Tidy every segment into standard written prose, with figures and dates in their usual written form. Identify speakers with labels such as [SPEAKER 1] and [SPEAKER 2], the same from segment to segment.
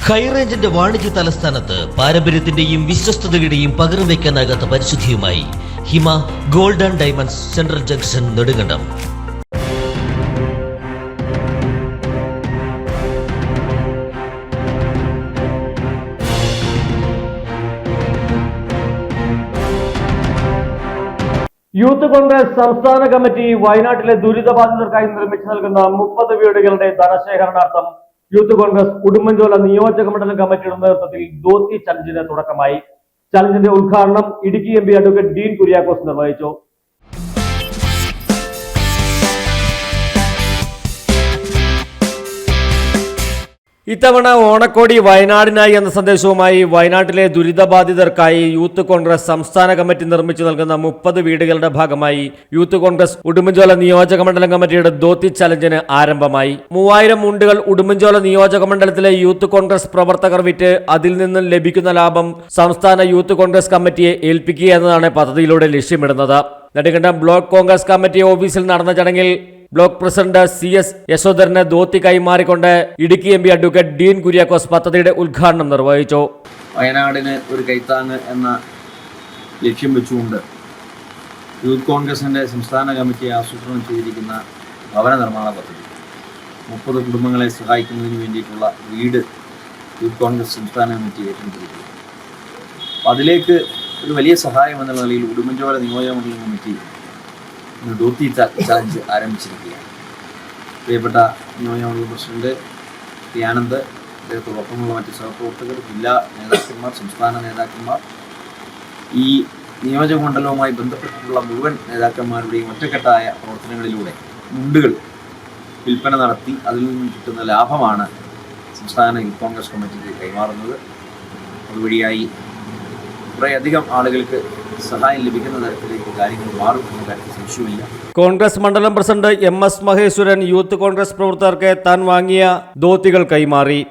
[SPEAKER 1] ഹൈറേഞ്ചിന്റെ വാണിജ്യ തലസ്ഥാനത്ത് പാരമ്പര്യത്തിന്റെയും വിശ്വസ്തതയുടെയും പകരം വയ്ക്കാനാകാത്ത പരിശുദ്ധിയുമായി Hima gold and diamonds central junction Nedumkandam.
[SPEAKER 2] Youth Congress സംസ്ഥാന കമ്മിറ്റി വയനാട്ടിലെ ദുരിതബാധിതർക്കായി നിർമ്മിച്ചു നൽകുന്ന 30 വീടുകളുടെ ധനശേഖരണാർത്ഥം യൂത്ത് കോൺഗ്രസ് ഉടുമ്പൻചോല നിയോജക മണ്ഡലം കമ്മിറ്റിയുടെ നേതൃത്വത്തിൽ ധോത്തി ചലഞ്ചിന് തുടക്കമായി. ചലഞ്ചിന്റെ ഉദ്ഘാടനം Idukki MP advocate Dean Kuriakose നിർവഹിച്ചു. ഇത്തവണ ഓണക്കോടി വയനാടിനായി എന്ന സന്ദേശവുമായി വയനാട്ടിലെ ദുരിതബാധിതർക്കായി യൂത്ത് കോൺഗ്രസ് സംസ്ഥാന കമ്മിറ്റി നിർമ്മിച്ചു നൽകുന്ന 30 വീടുകളുടെ ഭാഗമായി യൂത്ത് കോൺഗ്രസ് ഉടുമ്പൻചോല നിയോജക മണ്ഡലം കമ്മിറ്റിയുടെ ധോത്തി ചലഞ്ചിന് ആരംഭമായി. 3000 മുണ്ടുകൾ ഉടുമ്പൻചോല നിയോജക മണ്ഡലത്തിലെ യൂത്ത് കോൺഗ്രസ് പ്രവർത്തകർ വിറ്റ് അതിൽ നിന്നും ലഭിക്കുന്ന ലാഭം സംസ്ഥാന യൂത്ത് കോൺഗ്രസ് കമ്മിറ്റിയെ ഏൽപ്പിക്കുക എന്നതാണ് പദ്ധതിയിലൂടെ ലക്ഷ്യമിടുന്നത്. നെടുങ്കണ്ടം ബ്ലോക്ക് കോൺഗ്രസ് കമ്മിറ്റി ഓഫീസിൽ നടന്ന ചടങ്ങിൽ ബ്ലോക്ക് പ്രസിഡന്റ് CS യശോധരന് ധോത്തി കൈമാറിക്കൊണ്ട് Idukki MP advocate Dean Kuriakose പദ്ധതിയുടെ ഉദ്ഘാടനം നിർവഹിച്ചു.
[SPEAKER 3] വയനാടിന് ഒരു കൈത്താങ്ങ് എന്ന ലക്ഷ്യം വെച്ചുകൊണ്ട് യൂത്ത് കോൺഗ്രസിന്റെ സംസ്ഥാന കമ്മിറ്റി ആസൂത്രണം ചെയ്തിരിക്കുന്ന ഭവന നിർമ്മാണ പദ്ധതി 30 കുടുംബങ്ങളെ സഹായിക്കുന്നതിന് വേണ്ടിയിട്ടുള്ള വീട് യൂത്ത് കോൺഗ്രസ് സംസ്ഥാന കമ്മിറ്റി ഏറ്റെടുത്തിരിക്കുന്നു. അതിലേക്ക് ഒരു വലിയ സഹായം എന്നുള്ള നിലയിൽ ഉടുമ്പൻചോല നിയോജക മണ്ഡലം കമ്മിറ്റി ധോത്തി ചലഞ്ച് ആരംഭിച്ചിരിക്കുകയാണ്. പ്രിയപ്പെട്ട നിയോജകമണ്ഡലം പ്രസിഡന്റ് ആനന്ദ്, അദ്ദേഹത്തോടൊപ്പമുള്ള മറ്റ് സഹപ്രവർത്തകർ, ജില്ലാ നേതാക്കന്മാർ, സംസ്ഥാന നേതാക്കന്മാർ, ഈ നിയോജക മണ്ഡലവുമായി ബന്ധപ്പെട്ടിട്ടുള്ള മുഴുവൻ നേതാക്കന്മാരുടെയും ഒറ്റക്കെട്ടായ പ്രവർത്തനങ്ങളിലൂടെ മുണ്ടുകൾ വിൽപ്പന നടത്തി അതിൽ നിന്നും കിട്ടുന്ന ലാഭമാണ് സംസ്ഥാന യൂത്ത് കോൺഗ്രസ് കമ്മിറ്റിക്ക് കൈമാറുന്നത്. അതുവഴിയായി കുറേയധികം ആളുകൾക്ക് സഹായം ലഭിക്കുന്ന തരത്തിലേക്ക് കാര്യങ്ങൾ മാറും എന്ന കാര്യത്തിൽ സംശയമില്ല.
[SPEAKER 2] കോൺഗ്രസ് മണ്ഡലം president MS Maheshwaran youth Congress പ്രവർത്തകർക്ക് താൻ വാങ്ങിയ ധോത്തികൾ കൈമാറി.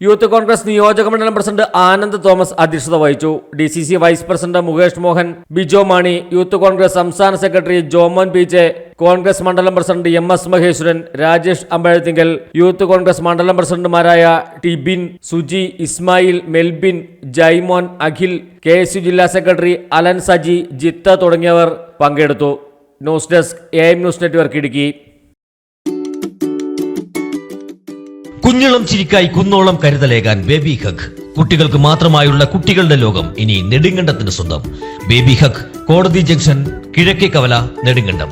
[SPEAKER 2] യൂത്ത് കോൺഗ്രസ് നിയോജക മണ്ഡലം പ്രസിഡന്റ് ആനന്ദ് തോമസ് അധ്യക്ഷത വഹിച്ചു. DCC vice president Mukesh Mohan, Bijo Mani, Youth Congress സംസ്ഥാന സെക്രട്ടറി ജോമോൻ PJ, കോൺഗ്രസ് മണ്ഡലം president MS Maheswaran, Rajesh Ambazhathingal, Youth Congress മണ്ഡലം പ്രസിഡന്റുമാരായ ടിബിൻ, സുജി, ഇസ്മായിൽ, മെൽബിൻ, ജൈമോൻ, അഖിൽ, KSU ജില്ലാ സെക്രട്ടറി അലൻ സജി, ജിത്ത തുടങ്ങിയവർ പങ്കെടുത്തു. News desk AM news network Idukki.
[SPEAKER 1] കുഞ്ഞിളം ചിരിക്കായി കുന്നോളം കരുതലേകാൻ ബേബി ഹഗ്. കുട്ടികൾക്ക് മാത്രമായുള്ള കുട്ടികളുടെ ലോകം ഇനി നെടുങ്കണ്ടത്തിന് സ്വന്തം. ബേബി ഹഗ്, കോടതി ജംഗ്ഷൻ, കിഴക്കേ കവല, നെടുങ്കണ്ടം.